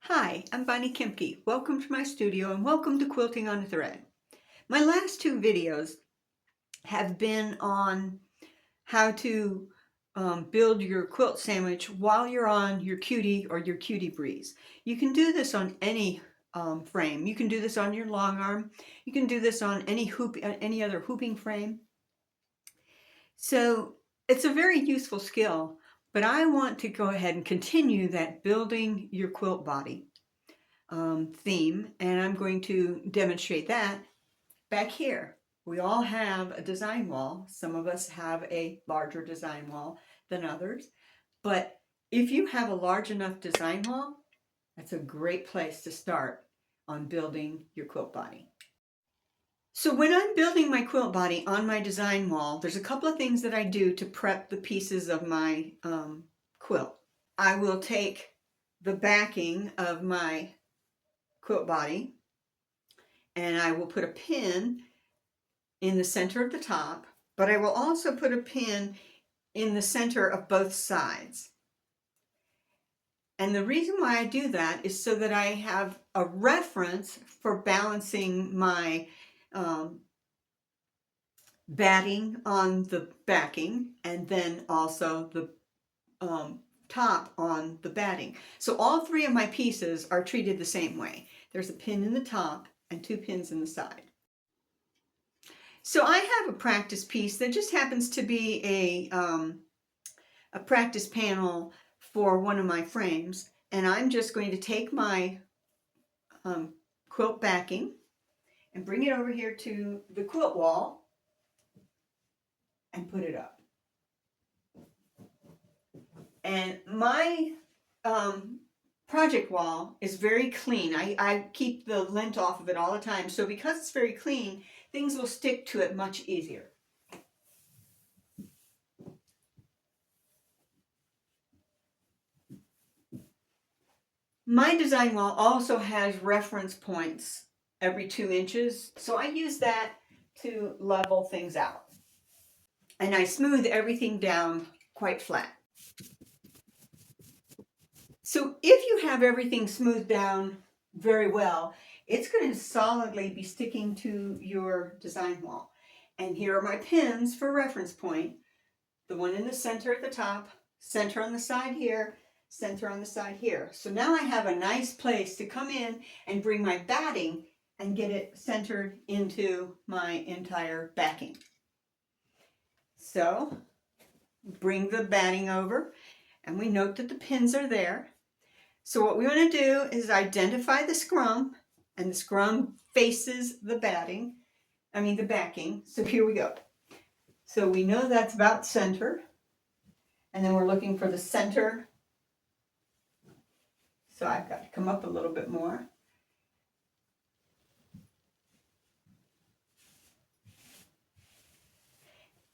Hi, I'm Bonnie Kempke. Welcome to my studio and welcome to Quilting on a Thread. My last two videos have been on how to build your quilt sandwich while you're on your cutie or your cutie breeze. You can do this on any frame. You can do this on your long arm. You can do this on any other hooping frame. So it's a very useful skill, but I want to go ahead and continue that building your quilt body theme, and I'm going to demonstrate that back here. We all have a design wall. Some of us have a larger design wall than others, but if you have a large enough design wall, that's a great place to start on building your quilt body. So when I'm building my quilt body on my design wall, there's a couple of things that I do to prep the pieces of my quilt. I will take the backing of my quilt body and I will put a pin in the center of the top, but I will also put a pin in the center of both sides. And the reason why I do that is so that I have a reference for balancing my batting on the backing and then also the top on the batting. So all three of my pieces are treated the same way. There's a pin in the top and two pins in the side. So I have a practice piece that just happens to be a practice panel for one of my frames, and I'm just going to take my quilt backing and bring it over here to the quilt wall and put it up. And my project wall is very clean. I keep the lint off of it all the time, so because it's very clean, things will stick to it much easier. My design wall also has reference points every 2 inches, so I use that to level things out. And I smooth everything down quite flat. So if you have everything smoothed down very well, it's going to solidly be sticking to your design wall. And here are my pins for reference point. The one in the center at the top, center on the side here, center on the side here. So now I have a nice place to come in and bring my batting and get it centered into my entire backing. So bring the batting over and we note that the pins are there. So what we want to do is identify the scrum, and the scrum faces the backing. So here we go. So we know that's about center, and then we're looking for the center. So I've got to come up a little bit more.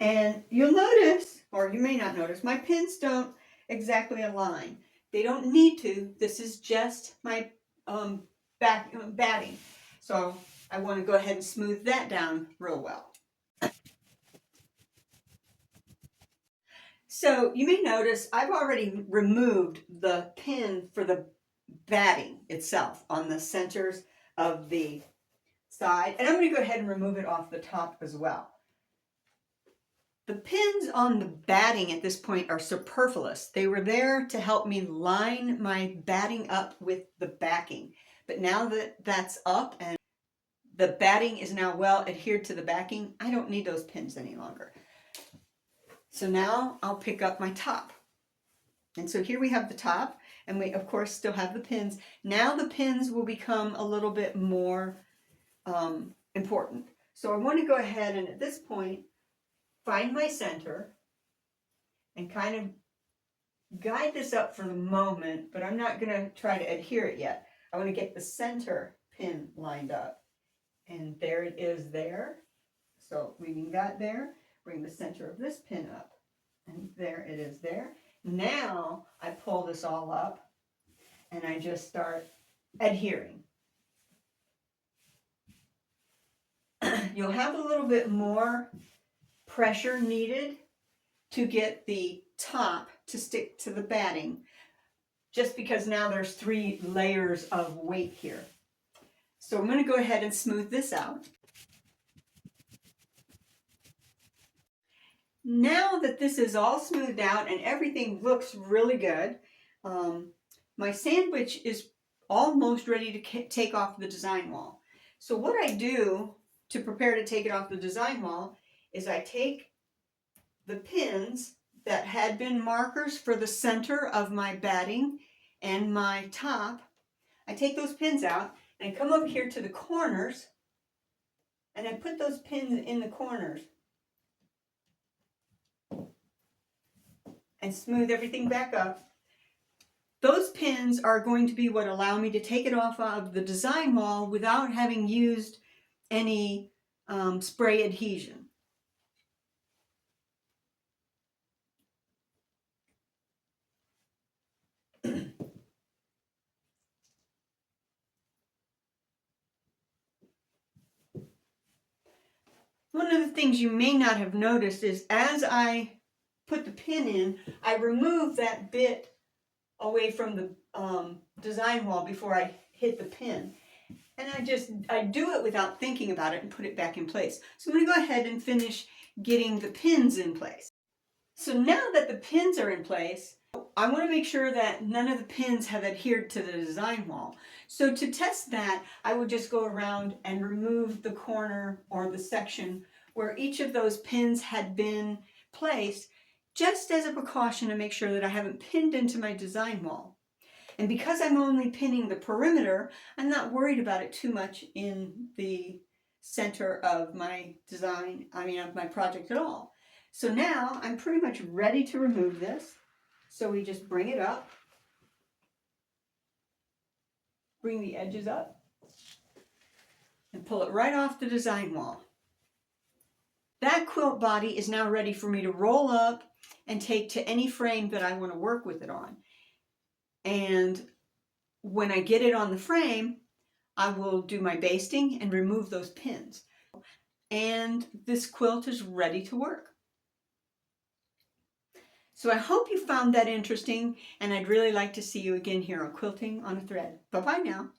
And you'll notice, or you may not notice, my pins don't exactly align. They don't need to. This is just my batting. So I want to go ahead and smooth that down real well. So you may notice I've already removed the pin for the batting itself on the centers of the side. And I'm going to go ahead and remove it off the top as well. The pins on the batting at this point are superfluous. They were there to help me line my batting up with the backing. But now that that's up and the batting is now well adhered to the backing, I don't need those pins any longer. So now I'll pick up my top. And so here we have the top, and we of course still have the pins. Now the pins will become a little bit more important. So I want to go ahead and at this point find my center and kind of guide this up for the moment, but I'm not going to try to adhere it yet. I want to get the center pin lined up. And there it is there. So leaving that there, bring the center of this pin up. And there it is there. Now I pull this all up and I just start adhering. You'll have a little bit more pressure needed to get the top to stick to the batting. just because now there's 3 layers of weight here. So I'm going to go ahead and smooth this out. Now that this is all smoothed out and everything looks really good, my sandwich is almost ready to take off the design wall. So what I do to prepare to take it off the design wall is I take the pins that had been markers for the center of my batting and my top. I take those pins out and I come over here to the corners and I put those pins in the corners and smooth everything back up. Those pins are going to be what allow me to take it off of the design wall without having used any spray adhesion. One of the things you may not have noticed is as I put the pin in, I remove that bit away from the design wall before I hit the pin. And I do it without thinking about it and put it back in place. So I'm going to go ahead and finish getting the pins in place. So now that the pins are in place, I want to make sure that none of the pins have adhered to the design wall. So to test that, I would just go around and remove the corner or the section where each of those pins had been placed, just as a precaution to make sure that I haven't pinned into my design wall. And because I'm only pinning the perimeter, I'm not worried about it too much in the center of my design, of my project at all. So now I'm pretty much ready to remove this. So we just bring it up, bring the edges up, and pull it right off the design wall. That quilt body is now ready for me to roll up and take to any frame that I want to work with it on. And when I get it on the frame, I will do my basting and remove those pins. And this quilt is ready to work. So I hope you found that interesting, and I'd really like to see you again here on Quilting on a Thread. Bye-bye now.